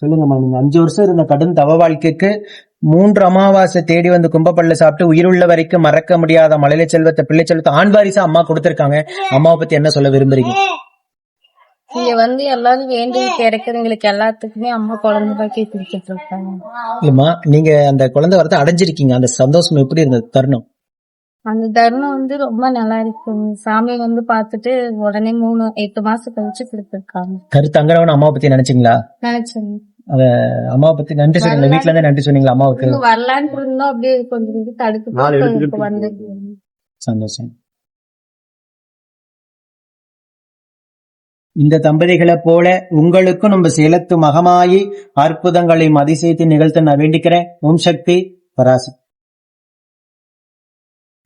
சொல்லுங்கம்மா, நீங்க 5 வருஷம் இருந்த கடும் தவ வாழ்க்கைக்கு 3 அமாவாசை தேடி வந்து கும்பப்பள்ள சாப்பிட்டு உயிருள்ள வரைக்கும் மறக்க முடியாத மழலை செல்வத்தை பிள்ளை செல்வத்தை ஆண் வாரிசா அம்மா கொடுத்திருக்காங்க. அம்மாவை பத்தி என்ன சொல்ல விரும்புறீங்க? இங்க வந்து எல்லாரும் வேண்டி கிடைக்கிறவங்களுக்கு எல்லாத்துக்குமே அம்மா குழந்தை பாக்கி கொடுத்துட்டு இருக்காங்க. இல்லம்மா, நீங்க அந்த குழந்தை வரத்தை அடைஞ்சிருக்கீங்க, அந்த சந்தோஷம் எப்படி இருந்தது தருணம்? அந்த தருணம் வந்து ரொம்ப நல்லா இருக்கு. சாமி வந்து பாத்துட்டு உடனே 8 மாசம் கழிச்சு கொடுத்துருக்காங்க. கருத்து அங்கனவன அம்மாவை பத்தி நினைச்சீங்களா? நினைச்சேன். அத அம்மாவை பத்தி நன்றி சொன்னீங்களா? வீட்டுல இருந்து நன்றி சொன்னீங்களா அம்மாவுக்கு? வரலான்னு இருந்தோம், அப்படியே கொஞ்சம் தடுத்து வந்து. சந்தோஷம். இந்த தம்பதிகளை போல உங்களுக்கும் நம்ம சேலத்து மகமாயி அற்புதங்களை அதிசயத்தை நிகழ்த்த நான் வேண்டிக்கிறேன். ஓம் சக்தி பராசி.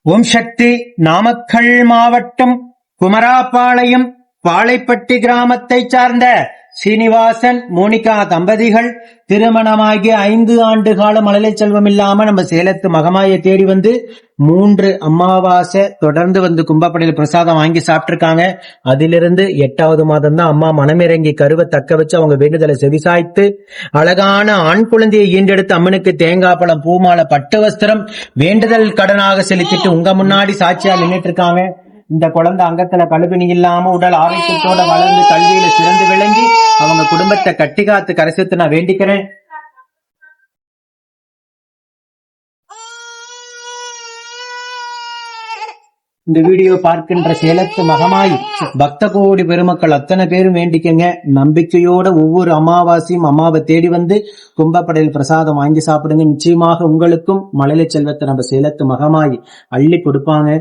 ஓம் சக்தி. நாமக்கல் மாவட்டம் குமராபாளையம் பாளைப்பட்டி கிராமத்தை சார்ந்த சீனிவாசன் மோனிகா தம்பதிகள் திருமணமாகி 5 ஆண்டு கால மழலை செல்வம் இல்லாம நம்ம சேலத்து மகமாயை தேடி வந்து 3 அமாவாசை தொடர்ந்து வந்து கும்பப்படையில் பிரசாதம் வாங்கி சாப்பிட்டிருக்காங்க. அதிலிருந்து 8வது மாதம் தான் அம்மா மனமிறங்கி கருவை தக்க வச்சு அவங்க வேண்டுதலை செவிசாய்த்து அழகான ஆண் குழந்தையை ஈண்டெடுத்து அம்மனுக்கு தேங்காய் பழம் பூமாலை பட்டு வஸ்திரம் வேண்டுதல் கடனாக செலுத்திட்டு உங்க முன்னாடி சாட்சியா நின்றுட்டு இருக்காங்க. இந்த குழந்தை அங்கத்துல கழுவினி இல்லாம உடல் ஆரோக்கியத்தோட வளர்ந்து கல்வியில சிறந்து விளங்கி அவங்க குடும்பத்தை கட்டி காத்து கரைசத்து நான் வேண்டிக்கிறேன். இந்த வீடியோ பார்க்கின்ற சேலத்து மகமாய் பக்த கோடி பெருமக்கள் அத்தனை பேரும் வேண்டிக்கங்க. நம்பிக்கையோட ஒவ்வொரு அமாவாசையும் அம்மாவை தேடி வந்து கும்பப்படையில் பிரசாதம் வாங்கி சாப்பிடுங்க. நிச்சயமாக உங்களுக்கும் மழலை செல்வத்தை நம்ம சேலத்து மகமாய் அள்ளி கொடுப்பாங்க.